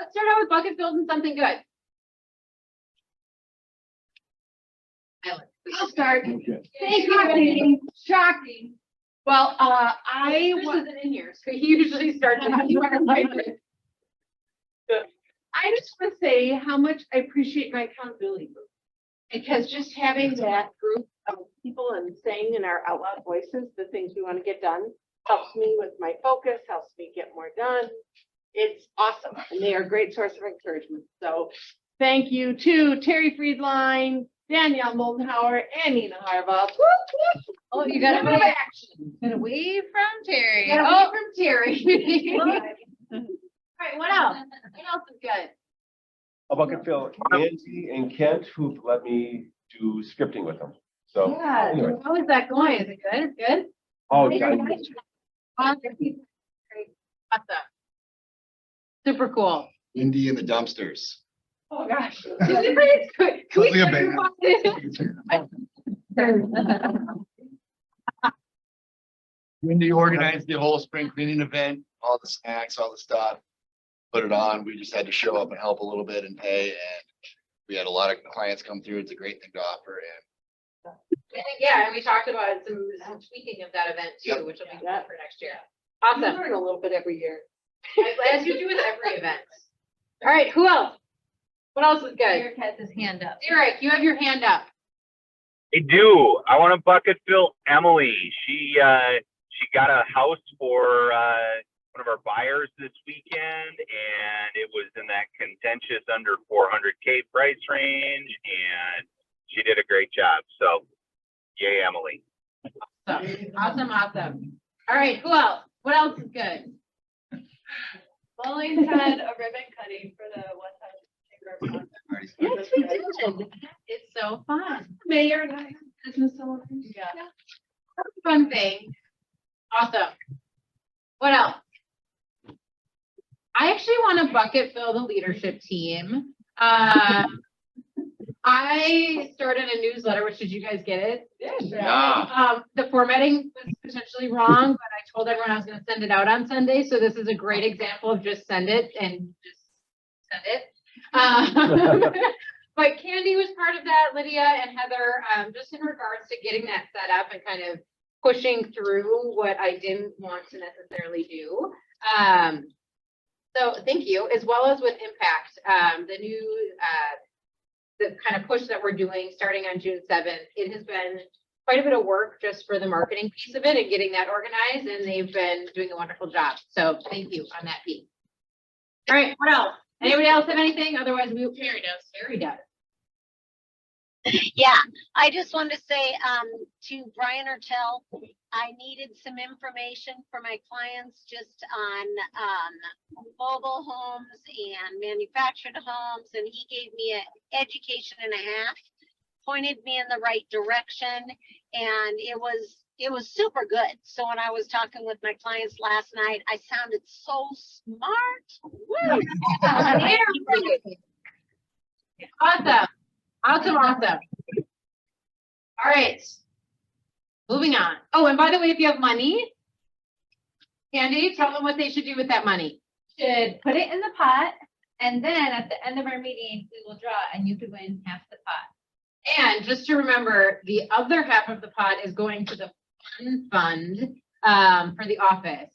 let's start out with bucket filled and something good. I'll start. Okay. Thank you, Katie. Shocking. Well, Chris I isn't in here, so he usually starts. I just want to say how much I appreciate my accountability group. Because just having that group of people and saying in our out loud voices the things we want to get done helps me with my focus, helps me get more done. It's awesome. And they are a great source of encouragement. So thank you to Terry Friedline, Danielle Moldenhauer, and Nina Harbaugh. Oh, you got Wave away. action. Get away from Terry. Get away from Terry. All All right, what else? What else is good? A bucket fill, Angie and Kent, who've let me do scripting with them. So, Yeah, anyway. how is that going? Is it good? Good? Oh, Very God. nice. Awesome. Super cool. Windy in the dumpsters. Oh, gosh. This is pretty good. Can we Something talk about this? Windy organized the whole spring cleaning event, all the snacks, all the stuff. Put it on. We just had to show up and help a little bit and pay. And we had a lot of clients come through. It's a great thing to offer. And Yeah, and we talked about some tweaking of that event too, Yep. which will be good Yeah. for next year. You Awesome. learn a little bit every year. As you do with every event. All right, who else? What else is good? Eric has his hand up. Derek, you have your hand up. I do. I want to bucket fill Emily. She got a house for one of our buyers this weekend, and it was in that contentious under 400K price range, and she did a great job. So, yay, Emily. Awesome. All right, who else? What else is good? Bowling had a ribbon cutting for the one time chamber. Yes, we did. It's so fun. Mayor and I, business owners. Yeah. Fun thing. Awesome. What else? I actually want to bucket fill the leadership team. I started a newsletter, which did you guys get it? yeah, The formatting was potentially wrong, but I told everyone I was going to send it out on Sunday. So this is a great example of just send it and just send it. But Candy was part of that, Lydia and Heather, just in regards to getting that set up and kind of pushing through what I didn't want to necessarily do. So thank you, as well as with Impact, the new the kind of push that we're doing starting on June 7th. It has been quite a bit of work just for the marketing piece of it and getting that organized, and they've been doing a wonderful job. So thank you on that piece. All right, what else? Anybody else have anything? Otherwise, Carrie does. Carrie does. Yeah, I just wanted to say to Brian Ertel, I needed some information for my clients just on mobile homes and manufactured homes, and he gave me an education and a half, pointed me in the right direction, and it was super good. So when I was talking with my clients last night, I sounded so smart. Woo! Awesome. All right. Moving on. Oh, and by the way, if you have money, Candy, tell them what they should do with that money. Should put it in the pot, and then at the end of our meeting, we will draw and you could win half the pot. And just to remember, the other half of the pot is going to the fund for the office.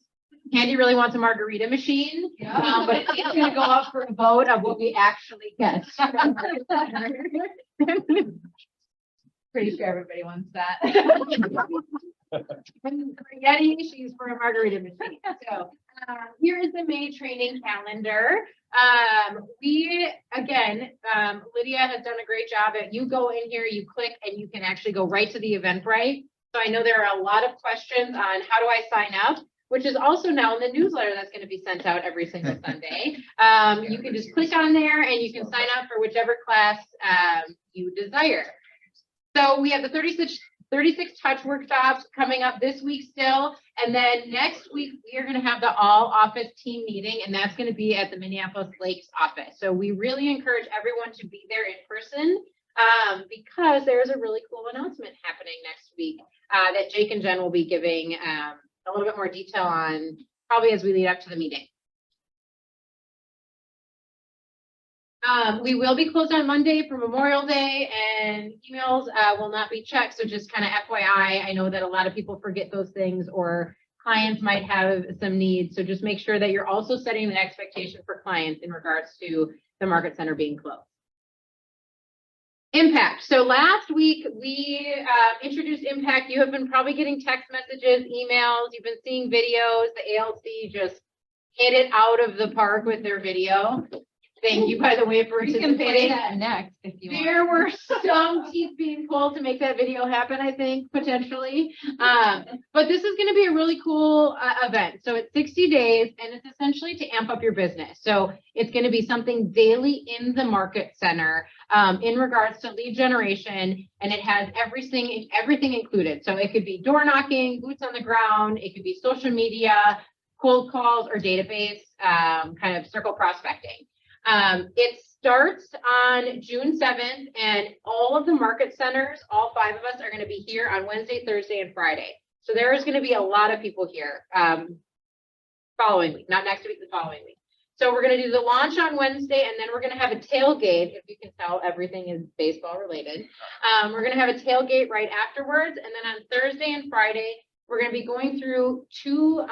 Candy really wants a margarita machine, but it's going to go up for a vote of what we actually get. Pretty sure everybody wants that. Yeti, she's for a margarita machine. So here is the May training calendar. Lydia has done a great job at, you go in here, you click, and you can actually go right to the Eventbrite. So I know there are a lot of questions on how do I sign up, which is also now in the newsletter that's going to be sent out every single Sunday. You can just click on there and you can sign up for whichever class you desire. So we have the 36 touch workshops coming up this week still. And then next week, we are going to have the all office team meeting, and that's going to be at the Minneapolis Lakes office. So we really encourage everyone to be there in person because there's a really cool announcement happening next week that Jake and Jen will be giving a little bit more detail on probably as we lead up to the meeting. We will be closed on Monday for Memorial Day and emails will not be checked. So just kind of FYI, I know that a lot of people forget those things or clients might have some needs. So just make sure that you're also setting an expectation for clients in regards to the market center being closed. Impact. So last week we introduced Impact. You have been probably getting text messages, emails. You've been seeing videos. The ALC just hit it out of the park with their video. Thank you, by the way, for We can play participating. that next if you want. There were some teeth being pulled to make that video happen, I think, potentially. But this is going to be a really cool event. So it's 60 days and it's essentially to amp up your business. So it's going to be something daily in the market center in regards to lead generation, and it has everything included. So it could be door knocking, boots on the ground, it could be social media, cold calls, or database kind of circle prospecting. It starts on June 7th, and all of the market centers, all 5 of us are going to be here on Wednesday, Thursday, and Friday. So there is going to be a lot of people here following week, not next week, the following week. So we're going to do the launch on Wednesday, and then we're going to have a tailgate. If you can tell, everything is baseball related. We're going to have a tailgate right afterwards, and then on Thursday and Friday, we're going to be going through two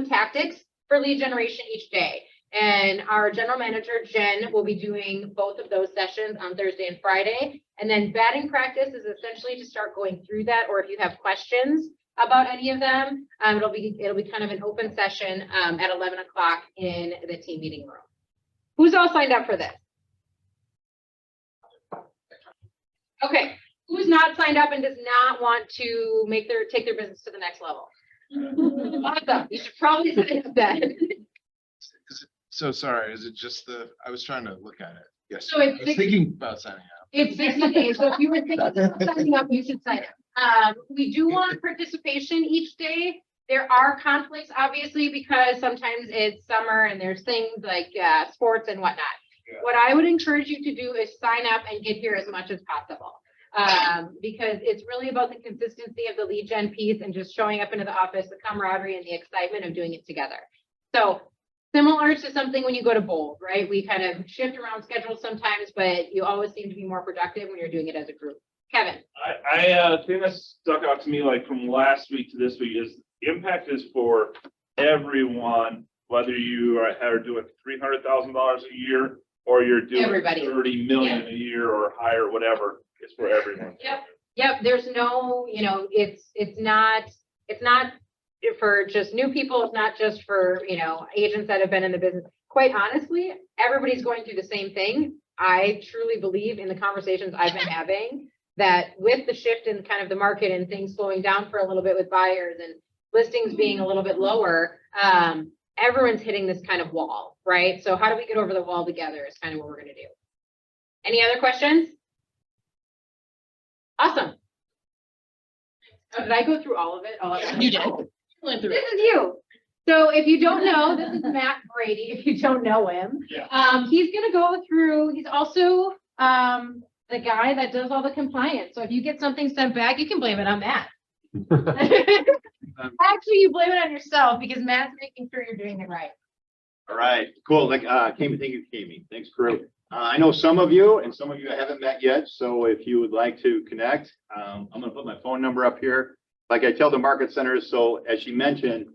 tactics for lead generation each day. And our general manager, Jen, will be doing both of those sessions on Thursday and Friday. And then batting practice is essentially to start going through that, or if you have questions about any of them, it'll be kind of an open session at 11 o'clock in the team meeting room. Who's all signed up for this? Okay, who's not signed up and does not want to take their business to the next level? Awesome, you should probably sign up then. So sorry, is it just I was trying to look at it. Yes. So it's I was thinking about signing up. It's 60 days, so if you were thinking about signing up, you should sign up. We do want participation each day. There are conflicts, obviously, because sometimes it's summer and there's things like sports and whatnot. Yeah. What I would encourage you to do is sign up and get here as much as possible. Because it's really about the consistency of the lead gen piece and just showing up into the office, the camaraderie and the excitement of doing it together. So similar to something when you go to Bold, right? We kind of shift around schedules sometimes, but you always seem to be more productive when you're doing it as a group. Kevin. I think that stuck out to me like from last week to this week is Impact is for everyone, whether you are doing $300,000 a year or you're doing Everybody. 30 million a year or higher, whatever. It's for everyone. Yep. There's no, it's not for just new people. It's not just for, agents that have been in the business. Quite honestly, everybody's going through the same thing. I truly believe in the conversations I've been having that with the shift in kind of the market and things slowing down for a little bit with buyers and listings being a little bit lower, everyone's hitting this kind of wall, right? So how do we get over the wall together is kind of what we're going to do. Any other questions? Awesome. Oh, did I go through all of it? You did. This is you. So if you don't know, this is Matt Brady, if you don't know him. Yeah. He's gonna go through, he's also the guy that does all the compliance. So if you get something sent back, you can blame it on Matt. Actually, you blame it on yourself because Matt's making sure you're doing it right. All right, cool. Like, thank you, Kami. Thanks, crew. I know some of you and some of you I haven't met yet. So if you would like to connect, I'm going to put my phone number up here. Like I tell the market centers. So as she mentioned,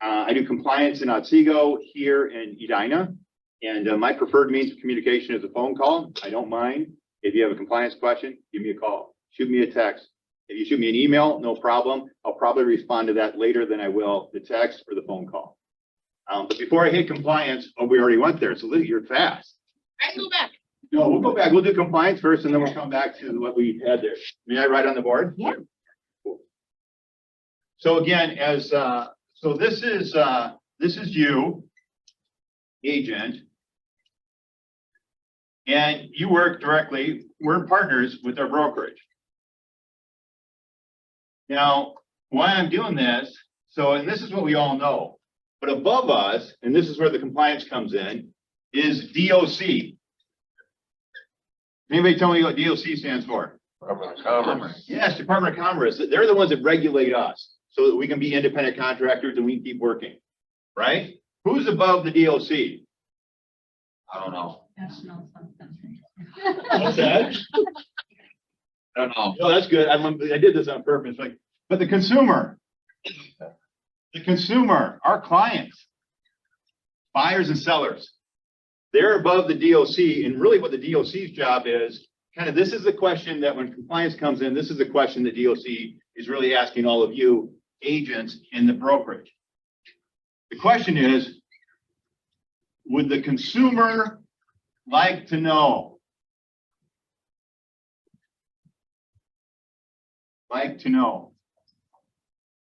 I do compliance in Otsego, here in Edina. And my preferred means of communication is a phone call. I don't mind. If you have a compliance question, give me a call, shoot me a text. If you shoot me an email, no problem. I'll probably respond to that later than I will the text or the phone call. But before I hit compliance, we already went there. So Lydia, you're fast. I can go back. No, we'll go back. We'll do compliance first and then we'll come back to what we had there. May I write on the board? Yeah. Cool. So again, so this is you, agent. And you work directly, we're partners with our brokerage. Now, why I'm doing this, and this is what we all know, but above us, and this is where the compliance comes in, is DOC. Anybody tell me what DOC stands for? Department of Commerce. Yes, Department of Commerce. They're the ones that regulate us so that we can be independent contractors and we can keep working, right? Who's above the DOC? I don't know. National something. What's that? I don't know. No, that's good. I did this on purpose, like, but the consumer, our clients, buyers and sellers, they're above the DOC, and really what the DOC's job is, kind of, this is the question that when compliance comes in, this is the question that DOC is really asking all of you agents in the brokerage. The question is, would the consumer like to know? Like to know.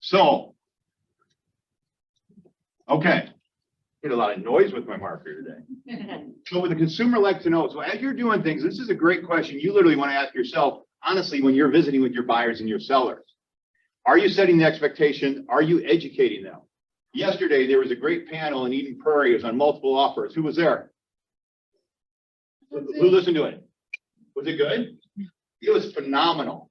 So, okay. Get a lot of noise with my marker today. So would the consumer like to know? So as you're doing things, this is a great question. You literally want to ask yourself, honestly, when you're visiting with your buyers and your sellers, are you setting the expectation? Are you educating them? Yesterday, there was a great panel in Eden Prairie. It was on multiple offers. Who was there? Who listened to it? Was it good? It was phenomenal.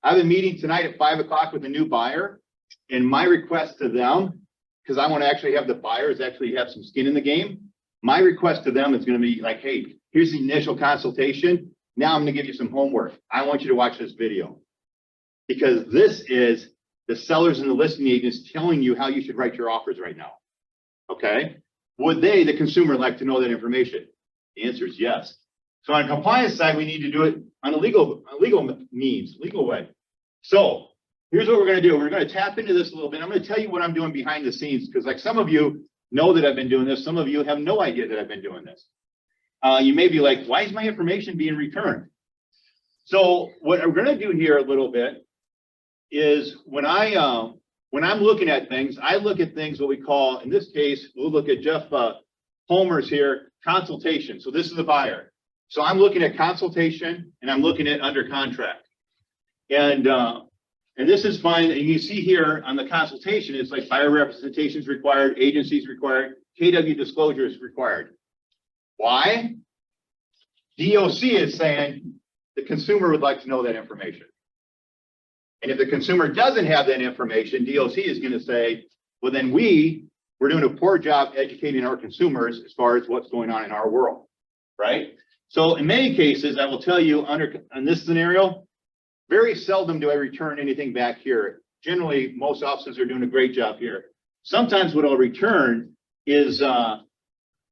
I have a meeting tonight at 5 o'clock with a new buyer, and my request to them, because I want to actually have the buyers actually have some skin in the game. My request to them is going to be like, hey, here's the initial consultation. Now I'm going to give you some homework. I want you to watch this video, because this is the sellers and the listing agents telling you how you should write your offers right now. Okay. Would they, the consumer, like to know that information? The answer is yes. So on a compliance side, we need to do it on a legal means, legal way. So here's what we're going to do. We're going to tap into this a little bit. I'm going to tell you what I'm doing behind the scenes, because like some of you know that I've been doing this. Some of you have no idea that I've been doing this. You may be like, why is my information being returned? So what we're going to do here a little bit is when I'm looking at things, I look at things what we call, in this case, we'll look at Jeff Homer's here, consultation. So this is the buyer. So I'm looking at consultation and I'm looking at under contract. And this is fine. And you see here on the consultation, it's like buyer representation is required, agencies required, KW disclosure is required. Why? DOC is saying the consumer would like to know that information. And if the consumer doesn't have that information, DOC is going to say, well, then we're doing a poor job educating our consumers as far as what's going on in our world, right? So in many cases, I will tell you on this scenario, very seldom do I return anything back here. Generally, most offices are doing a great job here. Sometimes what I'll return is on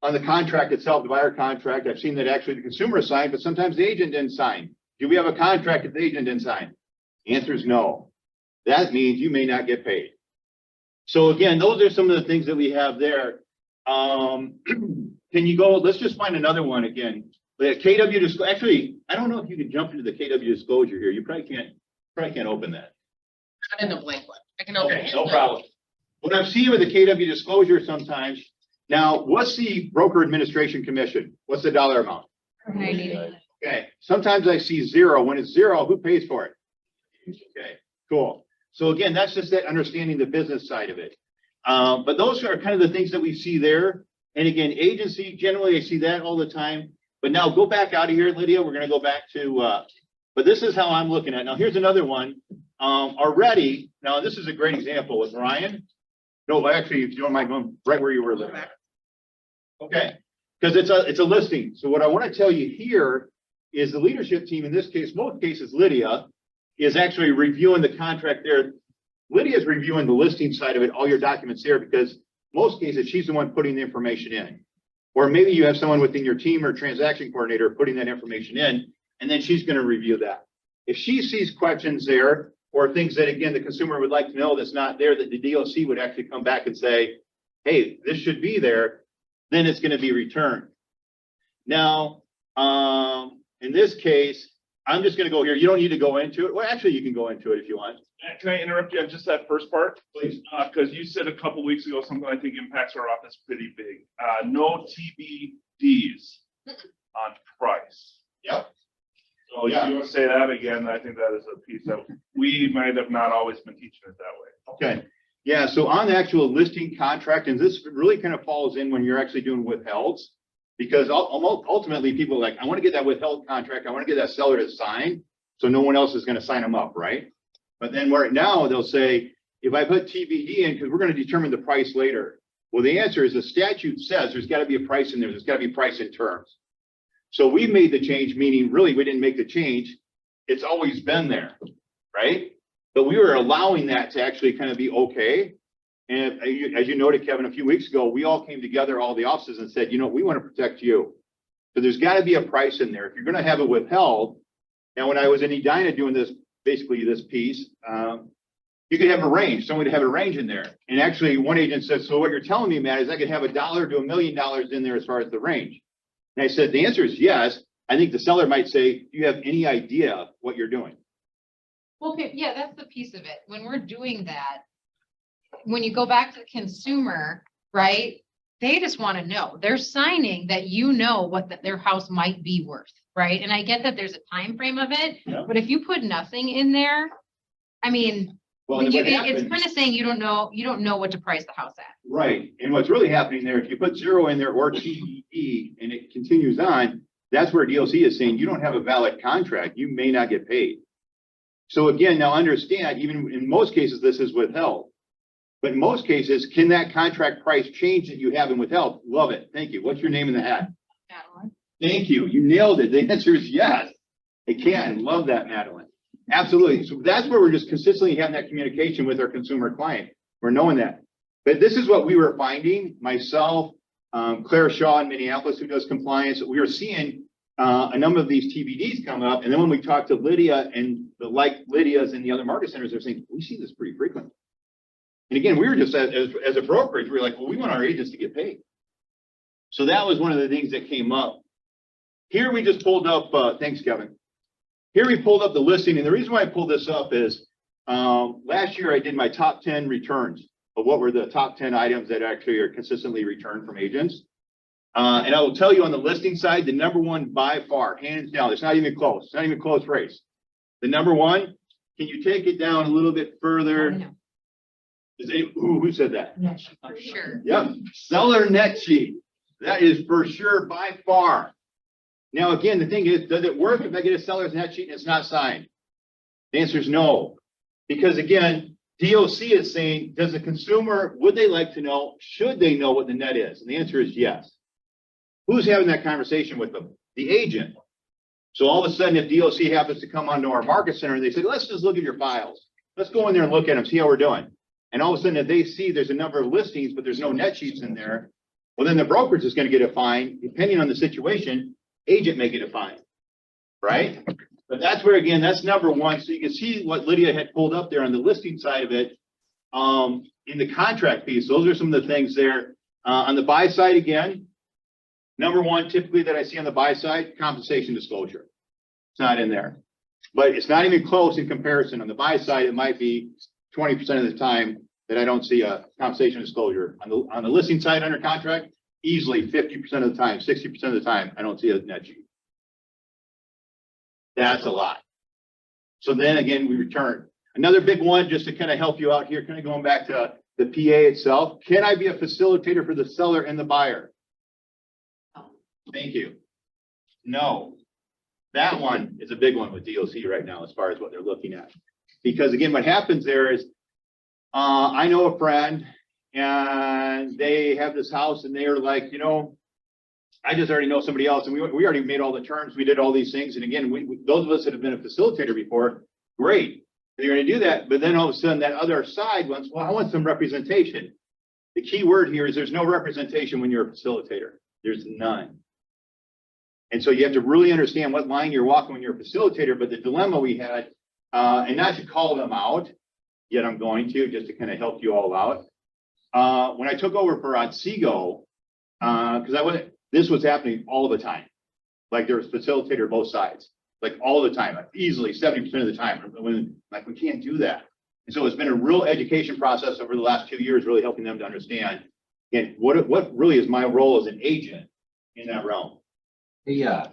the contract itself, the buyer contract. I've seen that actually the consumer signed, but sometimes the agent didn't sign. Do we have a contract if the agent didn't sign? The answer is no. That means you may not get paid. So again, those are some of the things that we have there. Can you go, let's just find another one again. The KW disclosure, actually, I don't know if you can jump into the KW disclosure here. You probably can't open that. Not in the blank one. I can open Okay, it. no problem. What I'm seeing with the KW disclosure sometimes, now what's the broker administration commission? What's the dollar amount? Okay, sometimes I see zero. When it's zero, who pays for it? Okay, cool. So again, that's just that understanding the business side of it. But those are kind of the things that we see there. And again, agency, generally I see that all the time. But now go back out of here, Lydia. We're going to go back to, but this is how I'm looking at it. Now, here's another one. Already, now this is a great example with Ryan. No, actually, if you don't mind going right where you were looking at. Okay, because it's a listing. So what I want to tell you here is the leadership team, in this case, most cases, Lydia, is actually reviewing the contract there. Lydia is reviewing the listing side of it, all your documents there, because most cases, she's the one putting the information in. Or maybe you have someone within your team or transaction coordinator putting that information in, and then she's going to review that. If she sees questions there or things that, again, the consumer would like to know that's not there, that the DOC would actually come back and say, hey, this should be there, then it's going to be returned. Now, in this case, I'm just going to go here. You don't need to go into it. Well, actually, you can go into it if you want. Can I interrupt you on just that first part? Please. Because you said a couple weeks ago, something I think impacts our office pretty big. No TBDs on price. Yep. So if you want to say that again, I think that is a piece that we might have not always been teaching it that way. Okay. Yeah. So on the actual listing contract, and this really kind of falls in when you're actually doing withhelds, because ultimately people are like, I want to get that withheld contract. I want to get that seller to sign, so no one else is going to sign them up, right? But then right now they'll say, if I put TBD in, because we're going to determine the price later. Well, the answer is the statute says there's got to be a price in there. There's got to be price in terms. So we made the change, meaning really we didn't make the change. It's always been there, right? But we were allowing that to actually kind of be okay. And as you noted, Kevin, a few weeks ago, we all came together, all the offices, and said, you know, we want to protect you. So there's got to be a price in there. If you're going to have it withheld. Now, when I was in Edina doing this, basically this piece, you could have a range. Someone would have a range in there. And actually, one agent said, so what you're telling me, Matt, is I could have $1 to $1 million in there as far as the range. And I said, the answer is yes. I think the seller might say, do you have any idea what you're doing? Okay, yeah, that's the piece of it. When we're doing that, when you go back to the consumer, right? They just want to know. They're signing that you know what their house might be worth, right? And I get that there's a time frame of it, Yeah. but if you put nothing in there, I mean, Well, and what it's happens- kind of saying you don't know what to price the house at. Right. And what's really happening there, if you put 0 in there or TEE and it continues on, that's where DLC is saying you don't have a valid contract. You may not get paid. So again, now understand, even in most cases, this is withheld. But in most cases, can that contract price change that you have in withheld? Love it. Thank you. What's your name in the hat? Madeline. Thank you. You nailed it. The answer is yes. It can. Love that, Madeline. Absolutely. So that's where we're just consistently having that communication with our consumer client. We're knowing that. But this is what we were finding, myself, Claire Shaw in Minneapolis, who does compliance. We were seeing a number of these TBDs come up. And then when we talked to Lydia and the like Lydia's in the other market centers, they're saying, we see this pretty frequently. And again, we were just as a brokerage, we were like, well, we want our agents to get paid. So that was one of the things that came up. Here we just pulled up, thanks, Kevin. Here we pulled up the listing. And the reason why I pulled this up is last year I did my top 10 returns of what were the top 10 items that actually are consistently returned from agents. And I will tell you on the listing side, the number one by far, hands down, it's not even close. It's not even a close race. The number one, can you take it down a little bit further? Who said that? For sure. Yep, seller net sheet. That is for sure by far. Now, again, the thing is, does it work if I get a seller's net sheet and it's not signed? The answer is no. Because again, DOC is saying, does the consumer, would they like to know, should they know what the net is? And the answer is yes. Who's having that conversation with them? The agent. So all of a sudden, if DOC happens to come onto our market center and they say, let's just look at your files. Let's go in there and look at them, see how we're doing. And all of a sudden, if they see there's a number of listings, but there's no net sheets in there, well, then the brokerage is going to get a fine. Depending on the situation, agent may get a fine, right? But that's where, again, that's number one. So you can see what Lydia had pulled up there on the listing side of it. In the contract piece, those are some of the things there. On the buy side, again, number one, typically that I see on the buy side, compensation disclosure. It's not in there, but it's not even close in comparison. On the buy side, it might be 20% of the time that I don't see a compensation disclosure. On the listing side under contract, easily 50% of the time, 60% of the time, I don't see a net sheet. That's a lot. So then again, we return. Another big one, just to kind of help you out here, kind of going back to the PA itself. Can I be a facilitator for the seller and the buyer? Thank you. No. That one is a big one with DOC right now as far as what they're looking at. Because again, what happens there is, I know a friend and they have this house and they are like, you know, I just already know somebody else and we already made all the terms. We did all these things. And again, those of us that have been a facilitator before, great. They're going to do that. But then all of a sudden that other side wants, well, I want some representation. The key word here is there's no representation when you're a facilitator. There's none. And so you have to really understand what line you're walking when you're a facilitator. But the dilemma we had, and not to call them out, yet I'm going to, just to kind of help you all out. When I took over for Otsego, because this was happening all the time. Like there was facilitator both sides, like all the time, like easily 70% of the time. When like we can't do that. And so it's been a real education process over the last 2 years, really helping them to understand, again, what really is my role as an agent in that realm. Yeah.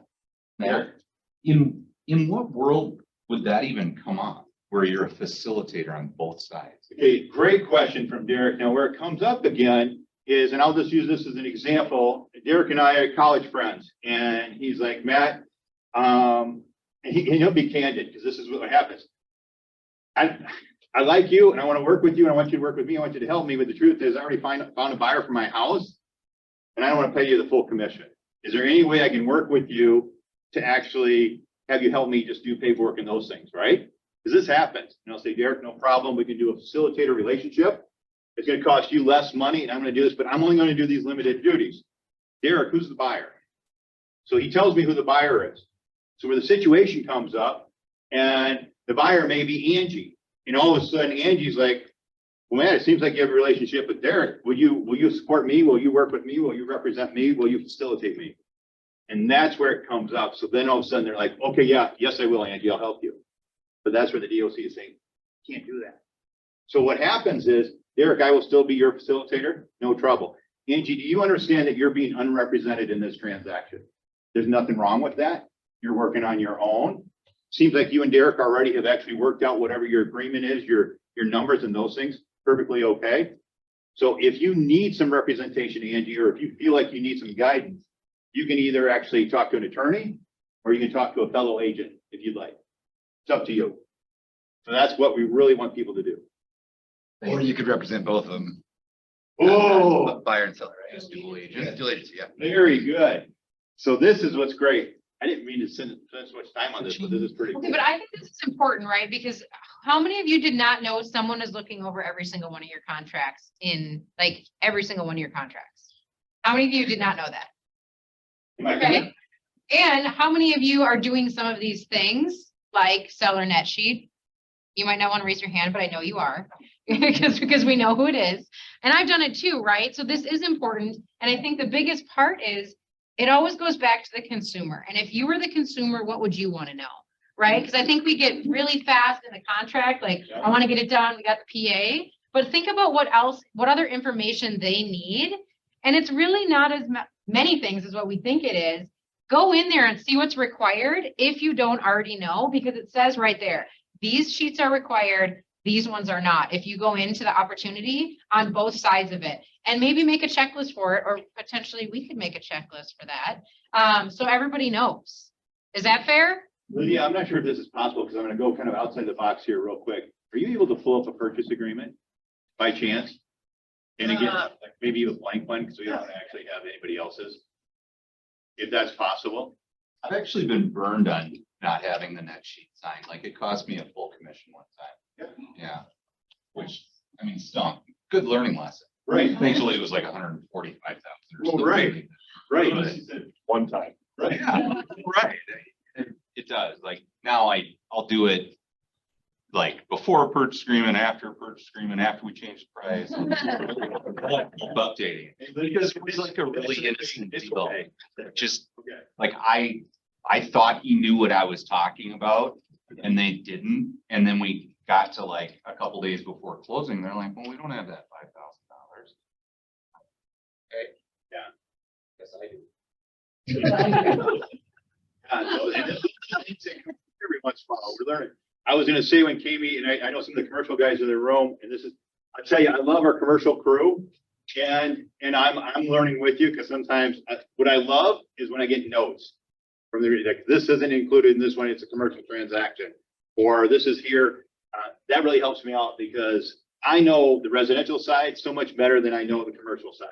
In what world would that even come up, where you're a facilitator on both sides? Okay, great question from Derek. Now, where it comes up again is, and I'll just use this as an example. Derek and I are college friends, and he's like, Matt, and he'll be candid because this is what happens. I I like you and I want to work with you and I want you to work with me. I want you to help me. But the truth is I already found a buyer for my house and I don't want to pay you the full commission. Is there any way I can work with you to actually have you help me just do paperwork and those things, right? Because this happens. And I'll say, Derek, no problem. We can do a facilitator relationship. It's going to cost you less money and I'm going to do this, but I'm only going to do these limited duties. Derek, who's the buyer? So he tells me who the buyer is. So where the situation comes up and the buyer may be Angie. And all of a sudden Angie's like, well, man, it seems like you have a relationship with Derek. Will you support me? Will you work with me? Will you represent me? Will you facilitate me? And that's where it comes up. So then all of a sudden they're like, okay, yeah, yes, I will, Angie, I'll help you. But that's where the DOC is saying, can't do that. So what happens is, Derek, I will still be your facilitator, no trouble. Angie, do you understand that you're being unrepresented in this transaction? There's nothing wrong with that. You're working on your own. Seems like you and Derek already have actually worked out whatever your agreement is, your numbers and those things, perfectly okay. So if you need some representation, Angie, or if you feel like you need some guidance, you can either actually talk to an attorney or you can talk to a fellow agent if you'd like. It's up to you. So that's what we really want people to do. Or you could represent both of them. Oh, Buyer and seller, right? Just dual agent, dual agency, yeah. very good. So this is what's great. I didn't mean to spend so much time on this, but this is pretty Okay, cool. but I think this is important, right? Because how many of you did not know someone is looking over every single one of your contracts like every single one of your contracts? How many of you did not know that? Okay. And how many of you are doing some of these things like seller net sheet? You might not want to raise your hand, but I know you are because we know who it is. And I've done it too, right? So this is important. And I think the biggest part is it always goes back to the consumer. And if you were the consumer, what would you want to know? Right? Because I think we get really fast in the contract, like, I want to get it done. We got the PA, but think about what other information they need. And it's really not as many things as what we think it is. Go in there and see what's required if you don't already know, because it says right there, these sheets are required, these ones are not. If you go into the opportunity on both sides of it and maybe make a checklist for it, or potentially we could make a checklist for that. So everybody knows. Is that fair? Lydia, I'm not sure if this is possible because I'm going to go kind of outside the box here real quick. Are you able to pull up a purchase agreement by chance? And again, like maybe a blank one because we don't actually have anybody else's. If that's possible. I've actually been burned on not having the net sheet signed. Like it cost me a full commission one time. Yeah. Which, I mean, stunk. Good learning lesson. Right. Thankfully, it was like 145,000. Well, right. Right. One time. Right. Yeah, right. It does. Like now I'll do it like before a purchase agreement, after a purchase agreement, after we change the price. Keep updating it. Because it's like a really innocent deal. Just like I thought he knew what I was talking about and they didn't. And then we got to like a couple days before closing. They're like, well, we don't have that $5,000. Okay. Yeah. Yes, I do. Every once in a while, we're learning. I was going to say when Kami, and I know some of the commercial guys in the room, and I tell you, I love our commercial crew, and I'm learning with you because sometimes what I love is when I get notes from like, this isn't included in this one, it's a commercial transaction, or this is here. That really helps me out because I know the residential side so much better than I know the commercial side.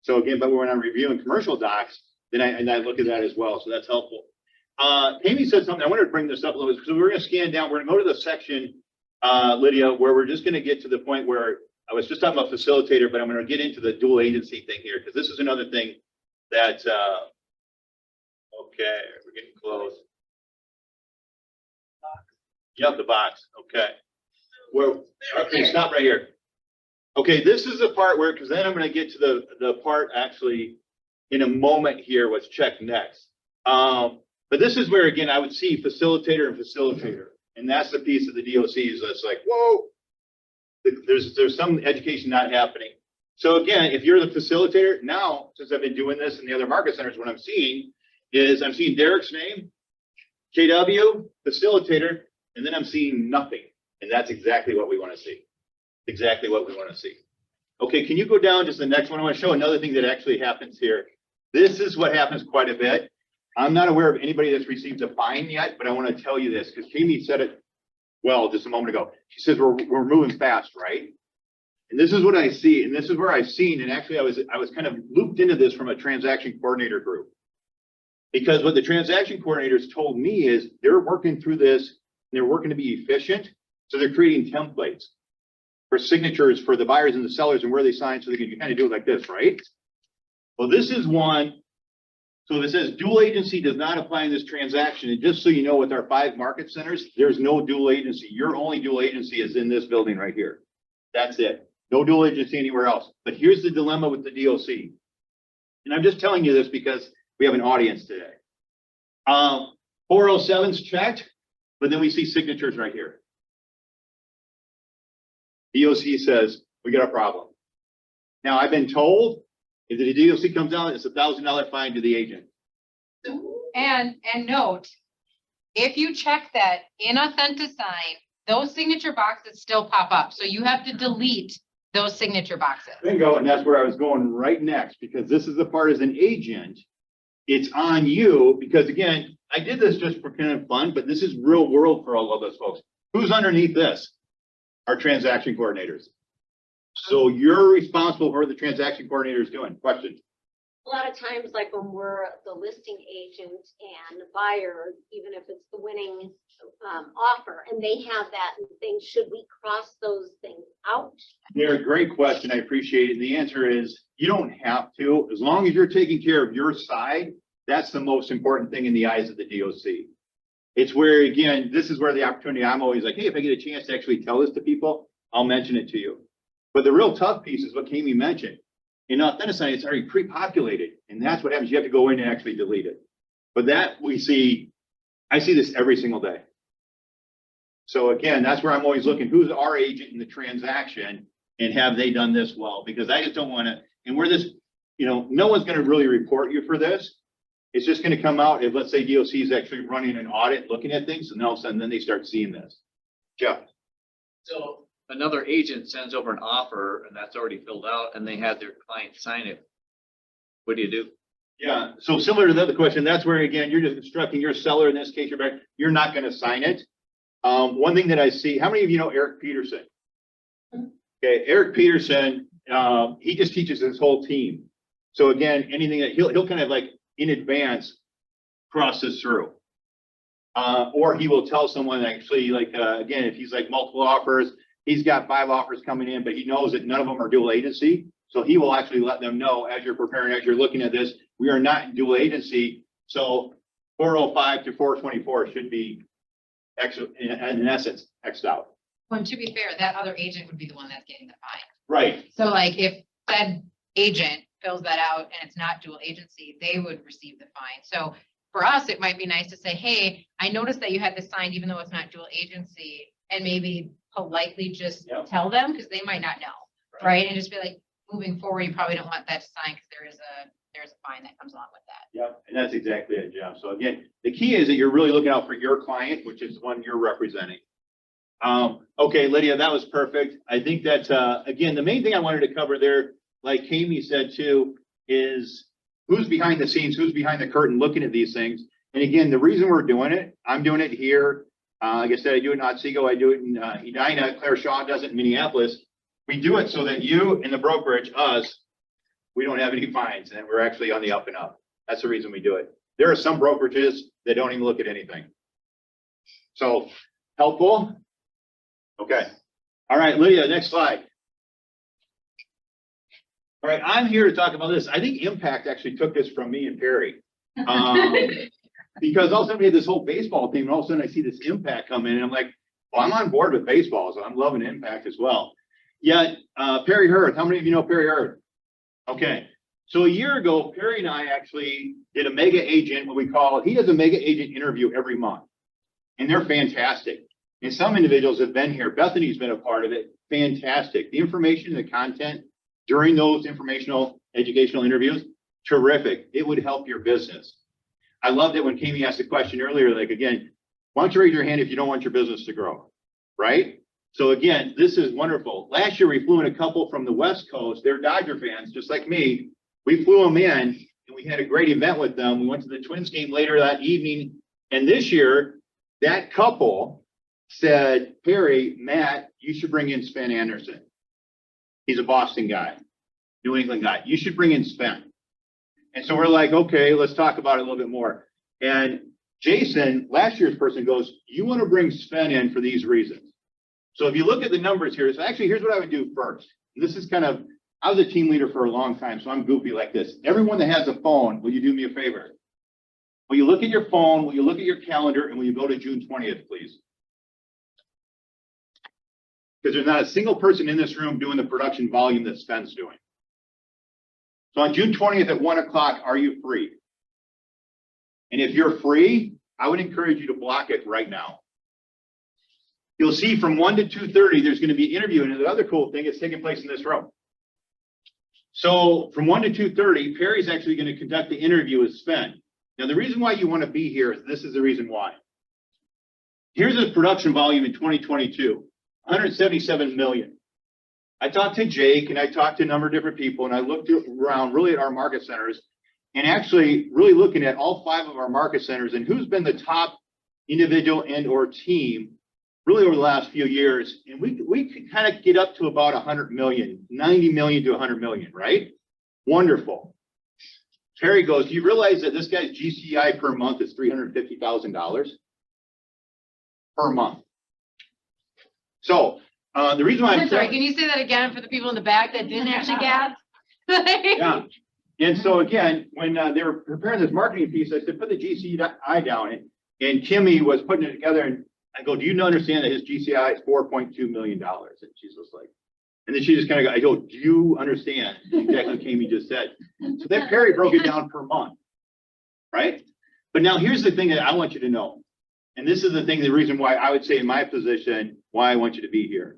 So again, but when I'm reviewing commercial docs, then I look at that as well. So that's helpful. Amy said something. I wanted to bring this up a little bit because we're going to scan down. We're going to go to the section, Lydia, where we're just going to get to the point where I was just talking about facilitator, but I'm going to get into the dual agency thing here because this is another thing that, okay, we're getting close. Yep, the box. Okay. Okay, stop right here. Okay, this is the part where, because then I'm going to get to the part actually in a moment here, what's checked next. But this is where, again, I would see facilitator and facilitator. And that's the piece of the DOC is that's like, whoa, there's some education not happening. So again, if you're the facilitator, now, since I've been doing this in the other market centers, what I'm seeing is I'm seeing Derek's name, KW, facilitator, and then I'm seeing nothing. And that's exactly what we want to see. Exactly what we want to see. Okay, can you go down just the next one? I want to show another thing that actually happens here. This is what happens quite a bit. I'm not aware of anybody that's received a fine yet, but I want to tell you this because Kami said it well just a moment ago. She says, we're moving fast, right? And this is what I see, and this is where I've seen, and actually I was kind of looped into this from a transaction coordinator group. Because what the transaction coordinators told me is they're working through this, and they're working to be efficient. So they're creating templates for signatures for the buyers and the sellers and where they sign, so they can kind of do it like this, right? Well, this is one. So if it says dual agency does not apply in this transaction, and just so you know, with our 5 market centers, there's no dual agency. Your only dual agency is in this building right here. That's it. No dual agency anywhere else. But here's the dilemma with the DOC. And I'm just telling you this because we have an audience today. 407's checked, but then we see signatures right here. DOC says, we got a problem. Now, I've been told if the DOC comes out, it's $1,000 fine to the agent. And note, if you check that in Authentisign, those signature boxes still pop up. So you have to delete those signature boxes. Bingo, and that's where I was going right next, because this is the part as an agent, it's on you, because again, I did this just for kind of fun, but this is real world for all of us folks. Who's underneath this? Our transaction coordinators. So you're responsible for what the transaction coordinator is doing. Question? A lot of times, like when we're the listing agent and the buyer, even if it's the winning offer, and they have that thing, should we cross those things out? They're a great question. I appreciate it. The answer is you don't have to. As long as you're taking care of your side, that's the most important thing in the eyes of the DOC. It's where, again, this is where the opportunity, I'm always like, hey, if I get a chance to actually tell this to people, I'll mention it to you. But the real tough piece is what Kami mentioned. In Authentisign, it's already pre-populated, and that's what happens. You have to go in and actually delete it. But that we see, I see this every single day. So again, that's where I'm always looking, who's our agent in the transaction, and have they done this well? Because I just don't want to, and we're this, you know, no one's going to really report you for this. It's just going to come out if, let's say, DOC is actually running an audit, looking at things, and all of a sudden then they start seeing this. Jeff. So another agent sends over an offer and that's already filled out and they had their client sign it. What do you do? Yeah, so similar to the other question, that's where, again, you're just instructing your seller, in this case, you're not going to sign it. One thing that I see, how many of you know Eric Peterson? Okay, Eric Peterson, he just teaches his whole team. So again, anything that he'll kind of like in advance process through. Or he will tell someone actually, like, again, if he's like multiple offers, he's got 5 offers coming in, but he knows that none of them are dual agency. So he will actually let them know as you're preparing, as you're looking at this, we are not in dual agency. So 405 to 424 should be in essence, X'd out. Well, to be fair, that other agent would be the one that's getting the fine. Right. So like if said agent fills that out and it's not dual agency, they would receive the fine. So for us, it might be nice to say, hey, I noticed that you had this signed even though it's not dual agency, and maybe politely just tell them, because they might not know, right? And just be like, moving forward, you probably don't want that to sign because there's a fine that comes along with that. Yep, and that's exactly it, Jeff. So again, the key is that you're really looking out for your client, which is the one you're representing. Okay, Lydia, that was perfect. I think that, again, the main thing I wanted to cover there, like Kami said too, is who's behind the scenes, who's behind the curtain looking at these things. And again, the reason we're doing it, I'm doing it here. Like I said, I do it in Otsego, I do it in Edina, Claire Shaw does it in Minneapolis. We do it so that you and the brokerage, us, we don't have any fines, and we're actually on the up and up. That's the reason we do it. There are some brokerages that don't even look at anything. So, helpful? Okay. All right, Lydia, next slide. All right, I'm here to talk about this. I think Impact actually took this from me and Perry. Because all of a sudden we had this whole baseball team, and all of a sudden I see this Impact come in, and I'm like, well, I'm on board with baseball, so I'm loving Impact as well. Yet, Perry Hurd, how many of you know Perry Hurd? Okay, so a year ago, Perry and I actually did a mega agent, what we call, he does a mega agent interview every month, and they're fantastic. And some individuals have been here. Bethany's been a part of it. Fantastic. The information, the content during those informational, educational interviews, terrific. It would help your business. I loved it when Kami asked the question earlier, like, again, why don't you raise your hand if you don't want your business to grow, right? So again, this is wonderful. Last year, we flew in a couple from the West Coast. They're Dodger fans, just like me. We flew them in, and we had a great event with them. We went to the Twins game later that evening. And this year, that couple said, Perry, Matt, you should bring in Sven Anderson. He's a Boston guy, New England guy. You should bring in Sven. And so we're like, okay, let's talk about it a little bit more. And Jason, last year's person, goes, you want to bring Sven in for these reasons. So if you look at the numbers here, so actually, here's what I would do first. And this is kind of, I was a team leader for a long time, so I'm goofy like this. Everyone that has a phone, will you do me a favor? Will you look at your phone, will you look at your calendar, and will you go to June 20th, please? Because there's not a single person in this room doing the production volume that Sven's doing. So on June 20th at 1 o'clock, are you free? And if you're free, I would encourage you to block it right now. You'll see from 1 to 2:30, there's going to be an interview. And the other cool thing is taking place in this room. So from 1 to 2:30, Perry's actually going to conduct the interview with Sven. Now, the reason why you want to be here is this is the reason why. Here's the production volume in 2022, 177 million. I talked to Jake and I talked to a number of different people and I looked around really at our market centers and actually really looking at all 5 of our market centers and who's been the top individual and or team really over the last few years. And we could kind of get up to about 100 million, 90 million to 100 million, right? Wonderful. Terry goes, do you realize that this guy's GCI per month is $350,000 per month? So the reason why I'm sorry, can you say that again for the people in the back that didn't actually get? Yeah. And so again, when they were preparing this marketing piece, I said, put the GCI down. And Kimmy was putting it together. And I go, do you understand that his GCI is $4.2 million? And she's just like, and then she just kind of, I go, do you understand exactly what Kimmy just said? So then Perry broke it down per month, right? But now here's the thing that I want you to know. And this is the thing, the reason why I would say in my position, why I want you to be here.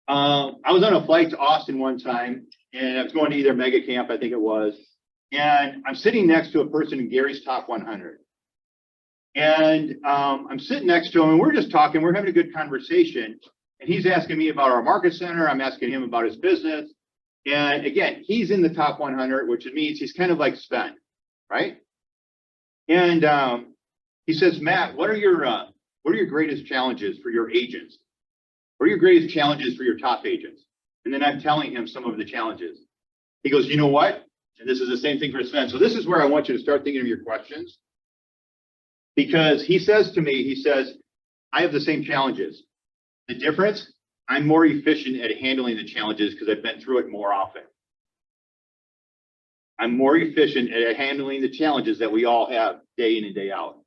I was on a flight to Austin one time and I was going to either mega camp, I think it was. And I'm sitting next to a person in Gary's top 100. And I'm sitting next to him and we're just talking, we're having a good conversation. And he's asking me about our market center. I'm asking him about his business. And again, he's in the top 100, which means he's kind of like Sven, right? And he says, Matt, what are your greatest challenges for your agents? What are your greatest challenges for your top agents? And then I'm telling him some of the challenges. He goes, you know what? And this is the same thing for Sven. So this is where I want you to start thinking of your questions. Because he says to me, he says, I have the same challenges. The difference, I'm more efficient at handling the challenges because I've been through it more often. I'm more efficient at handling the challenges that we all have day in and day out.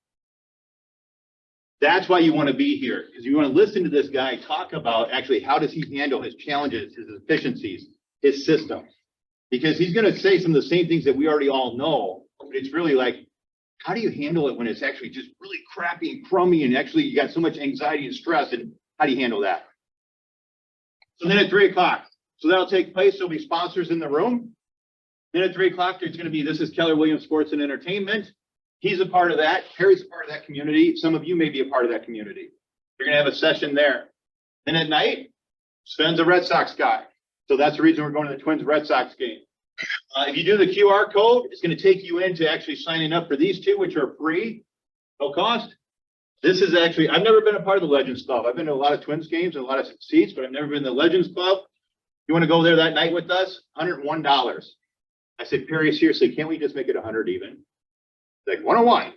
That's why you want to be here, because you want to listen to this guy talk about actually how does he handle his challenges, his efficiencies, his system. Because he's going to say some of the same things that we already all know, but it's really like, how do you handle it when it's actually just really crappy and crummy and actually you got so much anxiety and stress, and how do you handle that? So then at 3 o'clock, so that'll take place. There'll be sponsors in the room. Then at 3 o'clock, there's going to be, this is Keller Williams Sports and Entertainment. He's a part of that. Harry's a part of that community. Some of you may be a part of that community. You're going to have a session there. Then at night, Sven's a Red Sox guy. So that's the reason we're going to the Twins Red Sox game. If you do the QR code, it's going to take you into actually signing up for these two, which are free, no cost. This is actually, I've never been a part of the Legends Club. I've been to a lot of Twins games and a lot of seats, but I've never been in the Legends Club. You want to go there that night with us? $101. I said, Perry, seriously, can't we just make it 100 even? Like 101.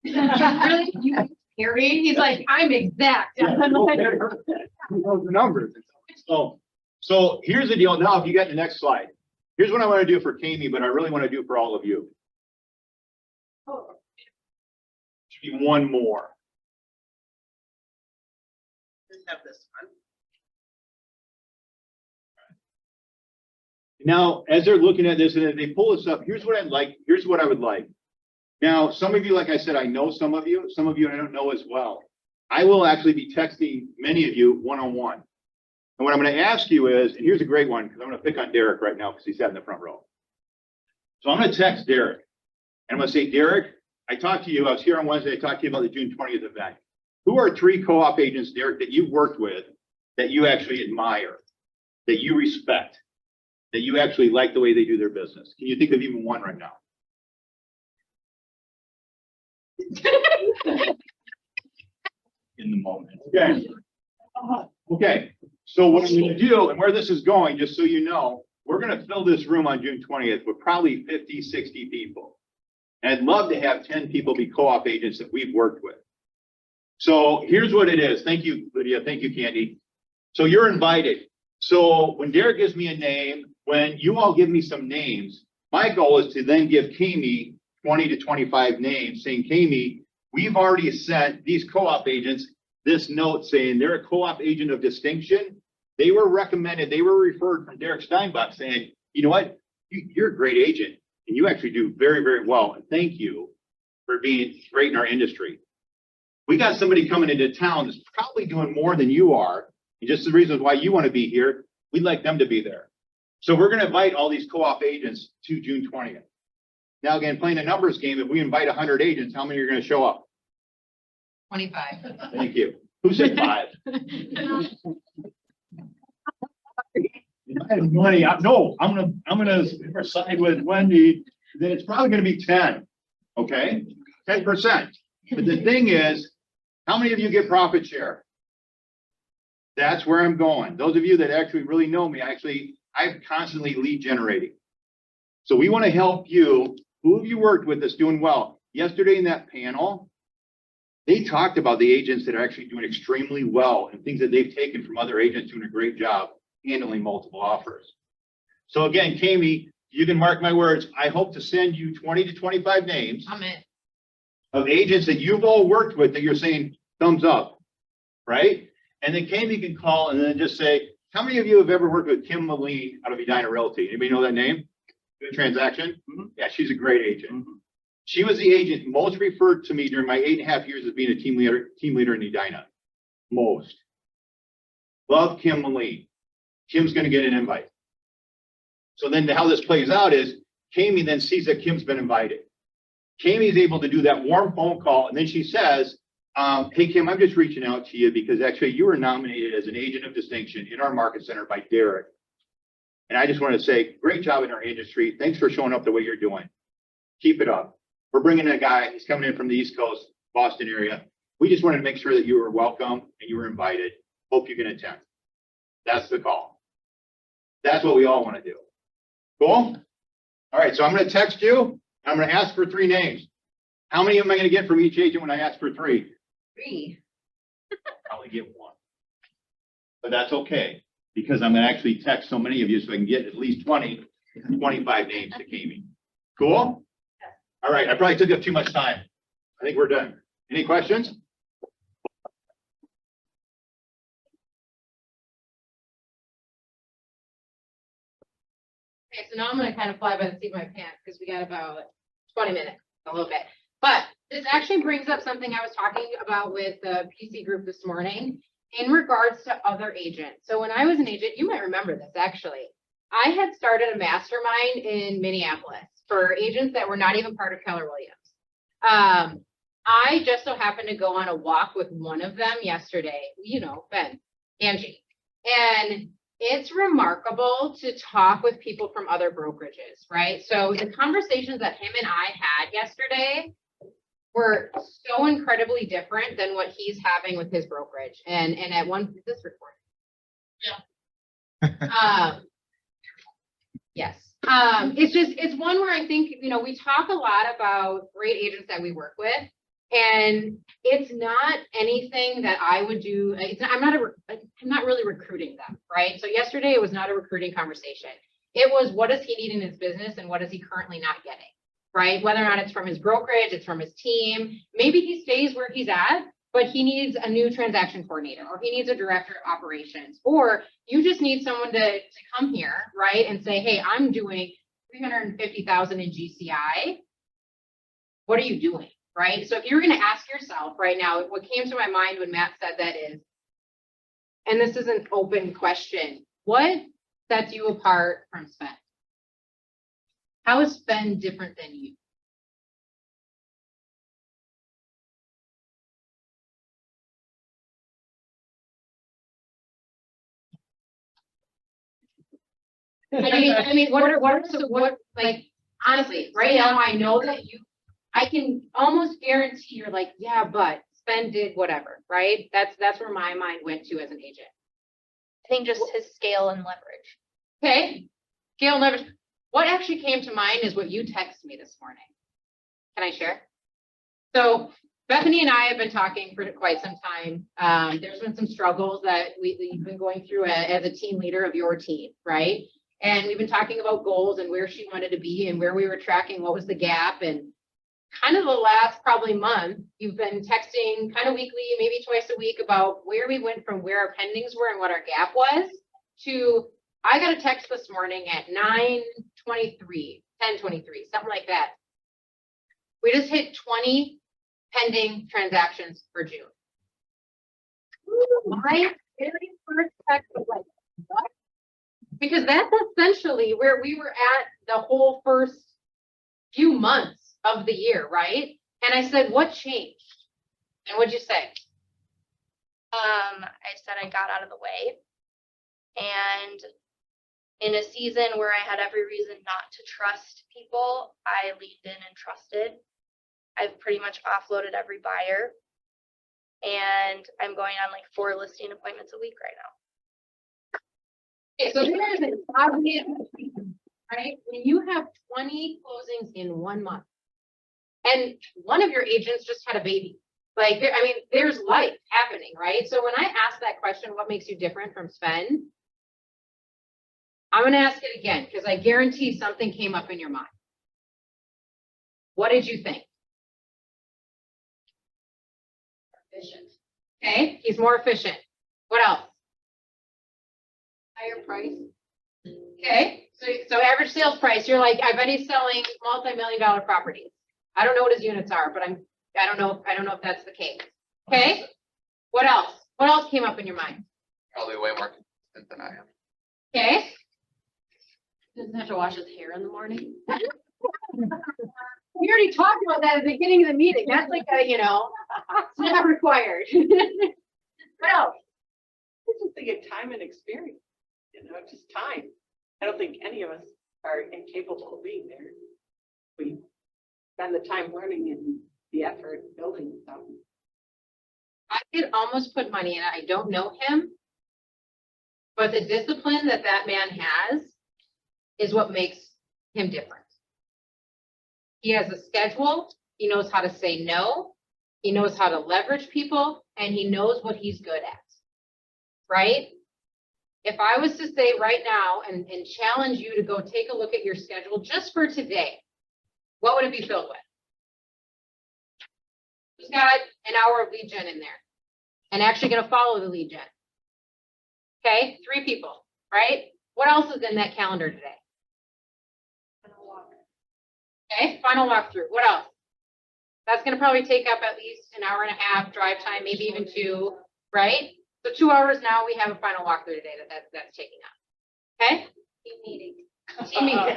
Really? You, Harry? He's like, I'm exact. I'm like, The numbers. So here's the deal. Now, if you get the next slide, here's what I want to do for Kami, but I really want to do for all of you. Should be one more. Just have this one. Now, as they're looking at this and as they pull this up, here's what I'd like. Here's what I would like. Now, some of you, like I said, I know some of you I don't know as well. I will actually be texting many of you one-on-one. And what I'm going to ask you is, and here's a great one, because I'm going to pick on Derek right now because he sat in the front row. So I'm going to text Derek. And I'm going to say, Derek, I talked to you. I was here on Wednesday. I talked to you about the June 20th event. Who are 3 co-op agents, Derek, that you've worked with that you actually admire, that you respect, that you actually like the way they do their business? Can you think of even one right now? in the moment. Okay. Okay, so what I'm gonna do and where this is going, just so you know, we're gonna fill this room on June 20th with probably 50, 60 people. And I'd love to have 10 people be co-op agents that we've worked with. So here's what it is. Thank you, Lydia. Thank you, Candy. So you're invited. So when Derek gives me a name, when you all give me some names, my goal is to then give Kami 20 to 25 names saying, Kami, we've already sent these co-op agents this note saying they're a co-op agent of distinction. They were recommended, they were referred from Derek Steinbach saying, you know what, you're a great agent and you actually do very, very well. And thank you for being great in our industry. We got somebody coming into town that's probably doing more than you are. And just the reasons why you want to be here, we'd like them to be there. So we're going to invite all these co-op agents to June 20th. Now, again, playing a numbers game, if we invite 100 agents, how many are going to show up? 25. Thank you. Who said 5? Money, no, I'm gonna side with Wendy, then it's probably gonna be 10, okay? 10%. But the thing is, how many of you get profit share? That's where I'm going. Those of you that actually really know me, I'm constantly lead generating. So we want to help you. Who have you worked with that's doing well? Yesterday in that panel, they talked about the agents that are actually doing extremely well and things that they've taken from other agents doing a great job handling multiple offers. So again, Kami, you can mark my words. I hope to send you 20 to 25 names I'm in. of agents that you've all worked with that you're saying thumbs up, right? And then Kami can call and then just say, how many of you have ever worked with Kim Moline out of Edina Realty? Anybody know that name? Good transaction? Yeah, she's a great agent. She was the agent most referred to me during my 8.5 years of being a team leader in Edina. Most. Love Kim Moline. Kim's going to get an invite. So then how this plays out is Kami then sees that Kim's been invited. Kami is able to do that warm phone call. And then she says, hey, Kim, I'm just reaching out to you because actually you were nominated as an agent of distinction in our market center by Derek. And I just want to say, great job in our industry. Thanks for showing up the way you're doing. Keep it up. We're bringing in a guy, he's coming in from the East Coast, Boston area. We just wanted to make sure that you were welcome and you were invited. Hope you can attend. That's the call. That's what we all want to do. Cool? All right, so I'm going to text you. I'm going to ask for 3 names. How many am I going to get from each agent when I ask for 3? 3. Probably get 1. But that's okay, because I'm going to actually text so many of you so I can get at least 20, 25 names to Kami. Cool? All right, I probably took up too much time. I think we're done. Any questions? Okay, so now I'm gonna kind of fly by the seat of my pants because we got about 20 minutes, a little bit. But this actually brings up something I was talking about with the PC group this morning in regards to other agents. So when I was an agent, you might remember this actually. I had started a mastermind in Minneapolis for agents that were not even part of Keller Williams. I just so happened to go on a walk with one of them yesterday, you know, Ben, Angie. And it's remarkable to talk with people from other brokerages, right? So the conversations that him and I had yesterday were so incredibly different than what he's having with his brokerage. And at one, is this recording? Yeah. Yes. It's one where I think, you know, we talk a lot about great agents that we work with, and it's not anything that I would do. I'm not really recruiting them, right? So yesterday it was not a recruiting conversation. It was, what does he need in his business and what is he currently not getting, right? Whether or not it's from his brokerage, it's from his team. Maybe he stays where he's at, but he needs a new transaction coordinator, or he needs a director of operations, or you just need someone to come here, right? And say, hey, I'm doing $350,000 in GCI. What are you doing? Right? So if you're going to ask yourself right now, what came to my mind when Matt said that is, and this is an open question, what sets you apart from Sven? How is Sven different than you? I mean, what, like, honestly, right now, I know that I can almost guarantee you're like, yeah, but Sven did whatever, right? That's where my mind went to as an agent. I think just his scale and leverage. Okay, Gail never, what actually came to mind is what you texted me this morning. Can I share? So Bethany and I have been talking for quite some time. There's been some struggles that we've been going through as a team leader of your team, right? And we've been talking about goals and where she wanted to be and where we were tracking, what was the gap. And kind of the last probably month, you've been texting kind of weekly, maybe twice a week about where we went from where our pendings were and what our gap was to, I got a text this morning at 9:23, 10:23, something like that. We just hit 20 pending transactions for June. My very first text was like, what? Because that's essentially where we were at the whole first few months of the year, right? And I said, what changed? And what'd you say? I said I got out of the way. And in a season where I had every reason not to trust people, I leaned in and trusted. I've pretty much offloaded every buyer. And I'm going on like 4 listing appointments a week right now. Okay, so there's an obvious, right? When you have 20 closings in 1 month, and one of your agents just had a baby, like, I mean, there's life happening, right? So when I ask that question, what makes you different from Sven? I'm going to ask it again, because I guarantee something came up in your mind. What did you think? Efficient. Okay, he's more efficient. What else? Higher price. Okay, so average sales price, you're like, I bet he's selling multi-million-dollar properties. I don't know what his units are, but I don't know if that's the case. Okay, what else? What else came up in your mind? Probably way more consistent than I am. Okay. Doesn't have to wash his hair in the morning. We already talked about that at the beginning of the meeting. That's like a, it's not required. What else? It's just to get time and experience, just time. I don't think any of us are incapable of being there. We spend the time learning and the effort building stuff. I could almost put money in it. I don't know him, but the discipline that man has is what makes him different. He has a schedule. He knows how to say no. He knows how to leverage people, and he knows what he's good at, right? If I was to say right now and challenge you to go take a look at your schedule just for today, what would it be filled with? Who's got an hour of lead gen in there and actually going to follow the lead gen? Okay, 3 people, right? What else is in that calendar today? Okay, final walkthrough. What else? That's going to probably take up at least an hour and a half drive time, maybe even 2, right? So 2 hours now we have a final walkthrough today that's taking up. Okay? Team meeting. Team meeting.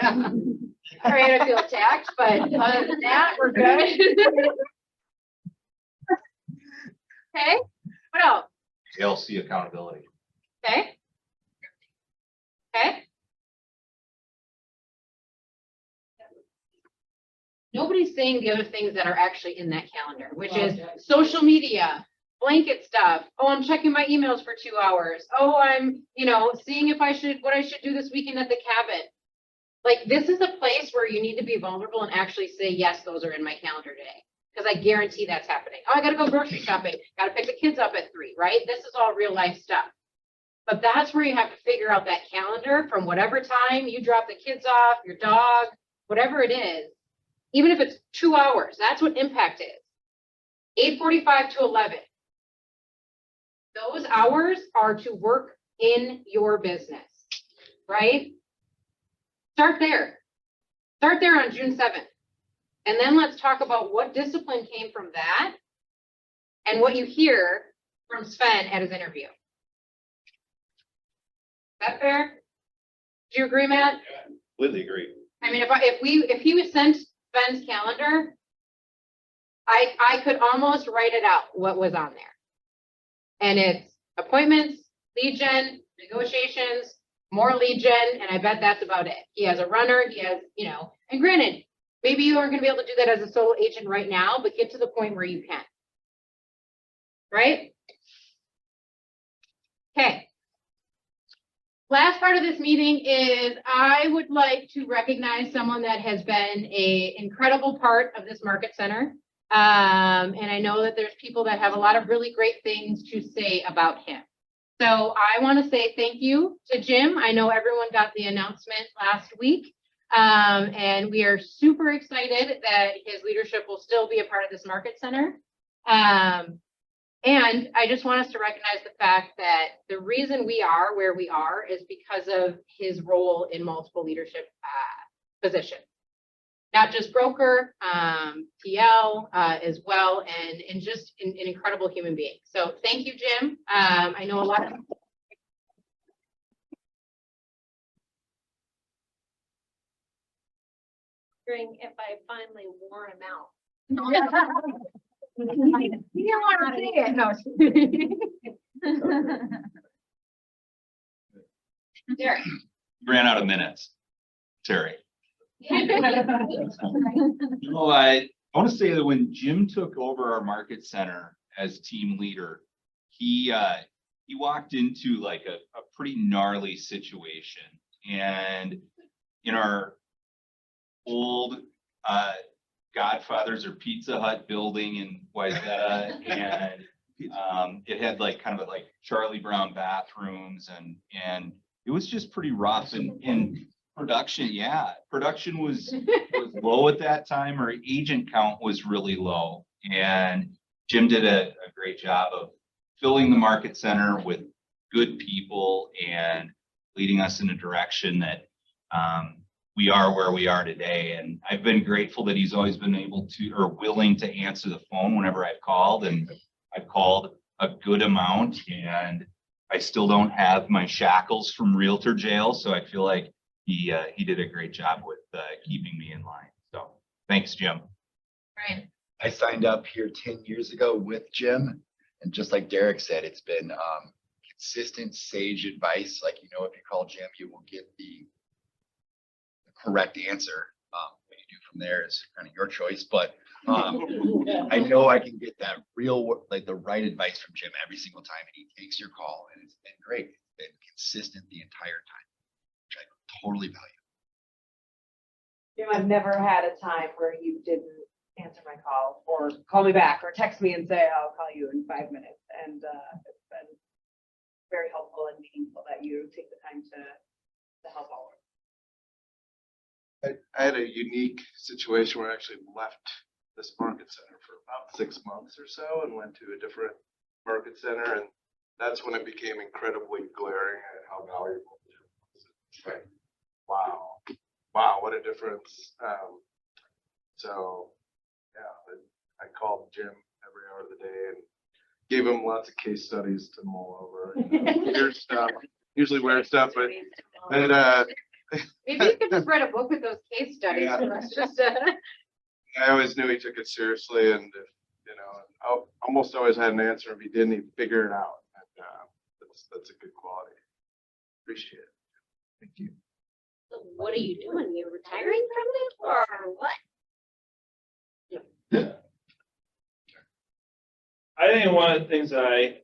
All right, I feel attacked, but other than that, we're good. Okay, what else? LC accountability. Okay. Okay. Nobody's saying the other things that are actually in that calendar, which is social media, blanket stuff. Oh, I'm checking my emails for 2 hours. Oh, I'm, seeing if what I should do this weekend at the cabin. Like, this is a place where you need to be vulnerable and actually say, yes, those are in my calendar today. Because I guarantee that's happening. Oh, I got to go grocery shopping. Got to pick the kids up at 3, right? This is all real life stuff. But that's where you have to figure out that calendar from whatever time you drop the kids off, your dog, whatever it is. Even if it's 2 hours, that's what impact is. 8:45 to 11. Those hours are to work in your business, right? Start there. Start there on June 7th. And then let's talk about what discipline came from that and what you hear from Sven at his interview. Is that fair? Do you agree, Matt? Yeah, completely agree. I mean, if he was sent Sven's calendar, I could almost write it out what was on there. And it's appointments, lead gen, negotiations, more lead gen, and I bet that's about it. He has a runner, he has, and granted, maybe you aren't going to be able to do that as a solo agent right now, but get to the point where you can. right? Okay. Last part of this meeting is I would like to recognize someone that has been an incredible part of this market center. And I know that there's people that have a lot of really great things to say about him. So I want to say thank you to Jim. I know everyone got the announcement last week. And we are super excited that his leadership will still be a part of this market center. And I just want us to recognize the fact that the reason we are where we are is because of his role in multiple leadership positions. Not just broker, TL as well, and just an incredible human being. So thank you, Jim. I know a lot of If I finally wore him out. You didn't want to see it, no. Derek. Ran out of minutes. Terry. Yeah. No, I want to say that when Jim took over our market center as team leader, he walked into like a pretty gnarly situation. And in our old Godfather's or Pizza Hut building in Wayzata, and it had like kind of like Charlie Brown bathrooms, and it was just pretty rough. And production, production was low at that time. Our agent count was really low, and Jim did a great job of filling the market center with good people and leading us in a direction that we are where we are today. And I've been grateful that he's always been able to, or willing to answer the phone whenever I've called, and I've called a good amount, and I still don't have my shackles from realtor jail. So I feel like he did a great job with keeping me in line. So thanks, Jim. Right. I signed up here 10 years ago with Jim, and just like Derek said, it's been consistent, sage advice. Like, you know, if you call Jim, you will get the correct answer. What you do from there is kind of your choice, but I know I can get that like the right advice from Jim every single time, and he takes your call, and it's been great. It's been consistent the entire time, which I totally value. I've never had a time where you didn't answer my call or call me back or text me and say, I'll call you in 5 minutes. And it's been very helpful and meaningful that you take the time to help all of us. I had a unique situation where I actually left this market center for about 6 months or so and went to a different market center. And that's when it became incredibly glaring at how valuable it was. It's like, wow, what a difference. So yeah, I called Jim every hour of the day and gave him lots of case studies to mull over. Weird stuff, usually weird stuff, but Maybe you could just write a book with those case studies. Yeah. It's just I always knew he took it seriously, and you know, I almost always had an answer. If he didn't, he'd figure it out. And, that's a good quality. Appreciate it. Thank you. So what are you doing? You're retiring from it or what? I think one of the things I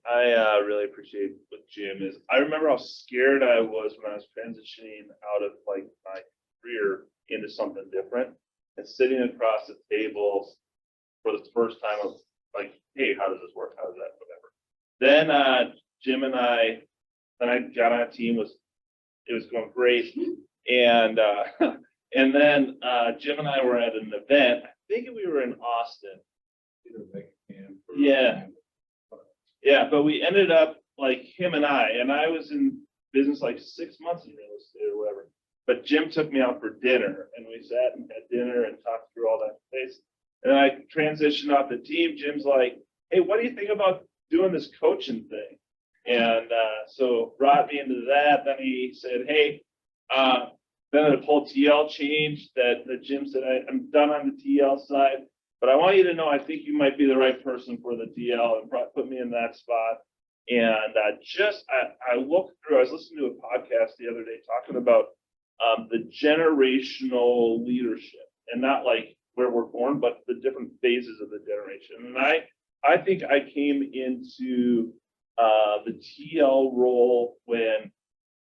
really appreciate with Jim is I remember how scared I was when I was transitioning out of like my career into something different, and sitting across the table for the first time of like, hey, how does this work? How does that, whatever. Then Jim and I got on a team, it was going great. And then Jim and I were at an event. I think we were in Austin. Yeah, but we ended up like him and I was in business like 6 months in real estate or whatever. But Jim took me out for dinner, and we sat and had dinner and talked through all that space. And then I transitioned off the team. Jim's like, hey, what do you think about doing this coaching thing? And so brought me into that. Then he said, hey, then the whole TL changed that Jim said, I'm done on the TL side. But I want you to know, I think you might be the right person for the DL, and put me in that spot. And I looked through, I was listening to a podcast the other day talking about the generational leadership, and not like where we're born, but the different phases of the generation. And I think I came into the TL role when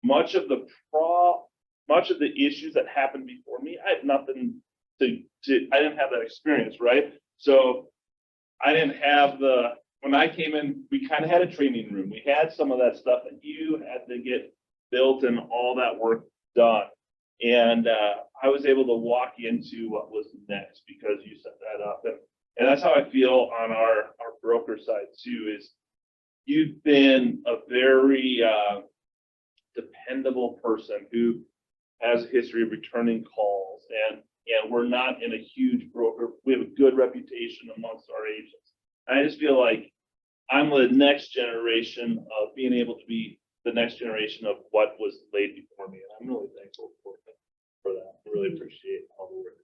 much of the issues that happened before me, I had nothing to I didn't have that experience, right? So I didn't have when I came in, we kind of had a training room. We had some of that stuff that you had to get built and all that work done. And I was able to walk into what was next because you set that up. And that's how I feel on our broker side too, is you've been a very dependable person who has a history of returning calls, and we're not in a huge broker. We have a good reputation amongst our agents. And I just feel like I'm the next generation of being able to be the next generation of what was laid before me. And I'm really thankful for that. I really appreciate all the work.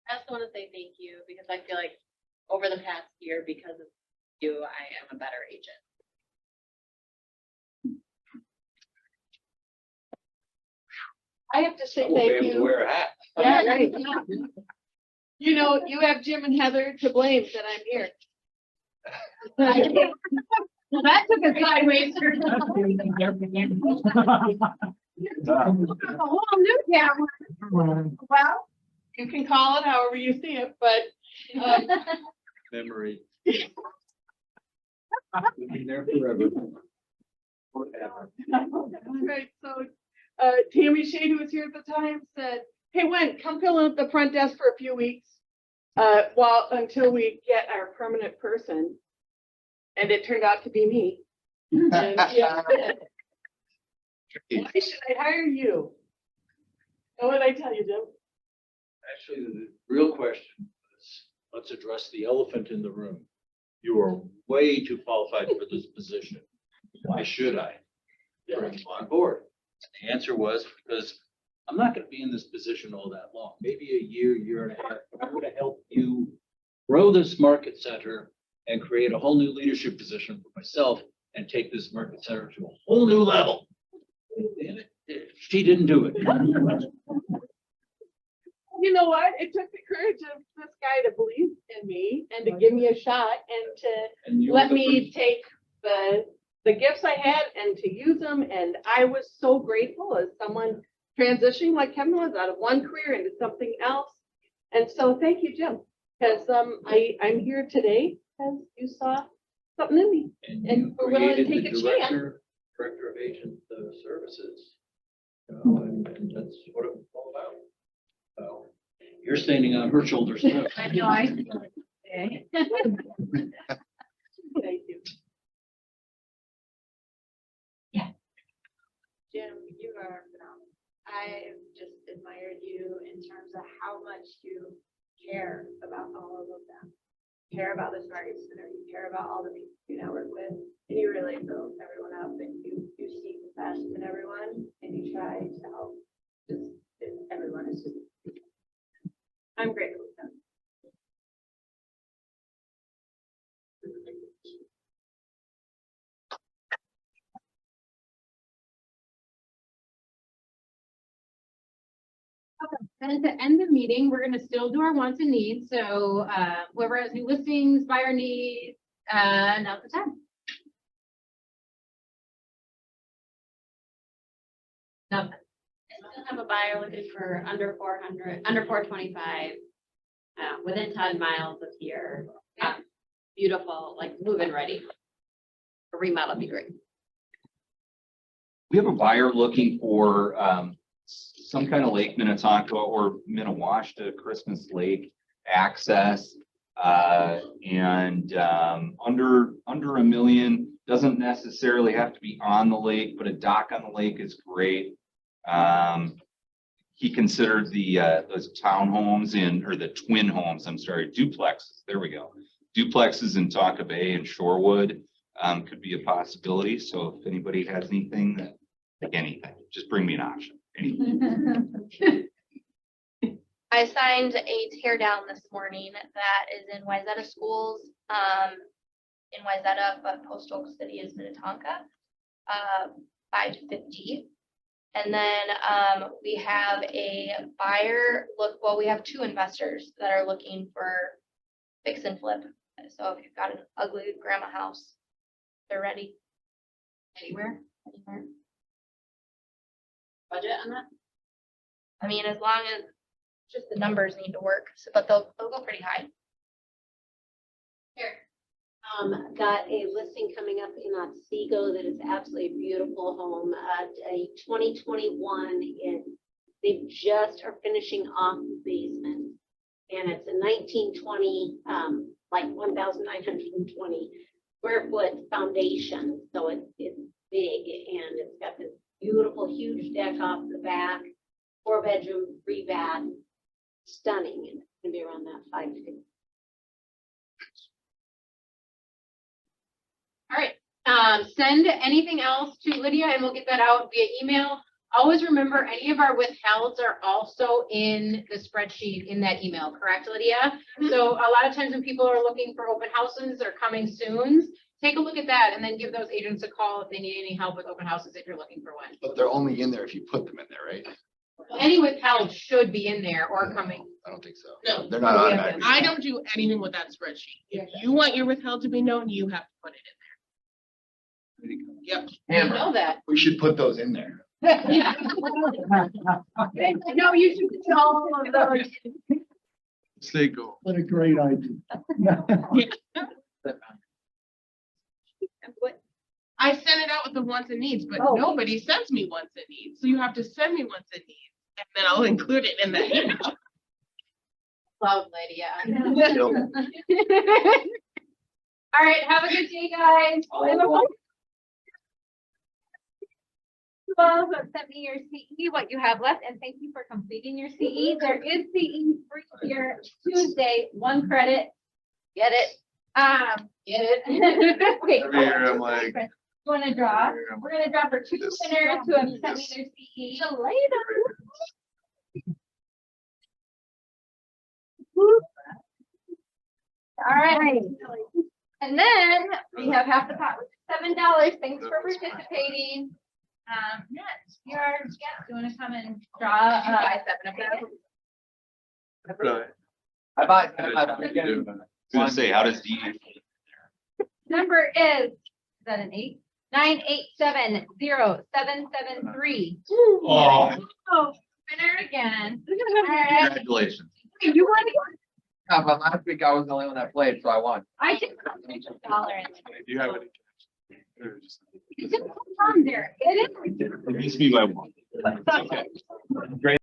I also want to say thank you because I feel like over the past year, because of you, I am a better agent. I have to say thank you. Wear a hat. Yeah, right. You know, you have Jim and Heather to blame that I'm here. Well, that took a sideways turn. A whole new camera. Well, you can call it however you see it, but Memory. We'll be there forever. right, so Tammy Shade, who was here at the time, said, hey, come fill in at the front desk for a few weeks until we get our permanent person. And it turned out to be me. And yeah, why should I hire you? And what did I tell you, Jim? Actually, the real question is, let's address the elephant in the room. You are way too qualified for this position. Why should I bring you on board? And the answer was because I'm not going to be in this position all that long, maybe a year, year and a half. But I'm going to help you grow this market center and create a whole new leadership position for myself and take this market center to a whole new level. And she didn't do it. You know what? It took the courage of this guy to believe in me and to give me a shot and to let me take the gifts I had and to use them. And I was so grateful as someone transitioning like Kevin was out of one career into something else. And so thank you, Jim, because I'm here today because you saw something in me and we're willing to take a chance. Director of Agent Services. And that's what it was all about. So you're standing on her shoulders too. I know, Thank you. Jim, you are phenomenal. I just admired you in terms of how much you care about all of them. You care about this market center, you care about all the people you network with, and you really build everyone up, and you seek the best in everyone, and you try to help just everyone is. I'm grateful for them. And at the end of the meeting, we're gonna still do our wants and needs. So whoever has new listings, buyer needs, now's the time. Nothing. I still have a buyer looking for under 400, under 425, within 10 miles of here. Beautiful, like move-in ready. A remodel would be great. We have a buyer looking for some kind of Lake Minnetonka or Minnewashta Christmas Lake access. And under $1 million, doesn't necessarily have to be on the lake, but a dock on the lake is great. He considered those townhomes or the twin homes, I'm sorry, duplexes. There we go. Duplexes in Tonka Bay and Shorewood could be a possibility. So if anybody has anything, anything, just bring me an option. I signed a tear down this morning that is in Wayzata schools, in Wayzata, but Post Oak City is Minnetonka, 550. And then we have a buyer we have 2 investors that are looking for fix and flip. So if you've got an ugly grandma house, they're ready. Anywhere. Budget on that? I mean, as long as just the numbers need to work, so, but they'll go pretty high. Here. Got a listing coming up in Otsego that is absolutely a beautiful home, a 2021 in, they just are finishing off the basement. And it's a 1920, like 1,920 square foot foundation. So it's big and it's got this beautiful, huge deck off the back, 4-bedroom, 3-bath, stunning. And it's gonna be around that 550. All right, send anything else to Lydia and we'll get that out via email. Always remember, any of our withhelds are also in the spreadsheet in that email, correct, Lydia? So a lot of times when people are looking for open houses or coming soons, take a look at that and then give those agents a call if they need any help with open houses if you're looking for one. But they're only in there if you put them in there, right? Any withheld should be in there or coming. I don't think so. No. They're not automatic. I don't do anything with that spreadsheet. If you want your withheld to be known, you have to put it in there. Yep. You know that. We should put those in there. Yeah. No, you should do all of those. Stay go. What a great idea. I send it out with the wants and needs, but Oh. nobody sends me wants and needs. So you have to send me wants and needs, and then I'll include it in the email. Love Lydia. All right, have a good day, guys. Well, send me your CE, what you have left, and thank you for completing your CE. There is CE free here Tuesday, 1 credit. Get it? Get it? Okay. Every year I'm like. You wanna draw? We're gonna draw for 2 This- winners who have sent me their CE. All right. And then we have half the pot, which is $7. Thanks for participating. Next, yours, yeah, do you wanna come and draw, 7 of them? Really? I was gonna say, how does DE? Number is that an 8? 9870773. Oh. Oh, winner again. All right. Congratulations. You want to? Yeah, but last week I was the only one that played, so I won. I just put $1 in. Do you have any? It's on there. It is. It beats me by 1. Okay. Great.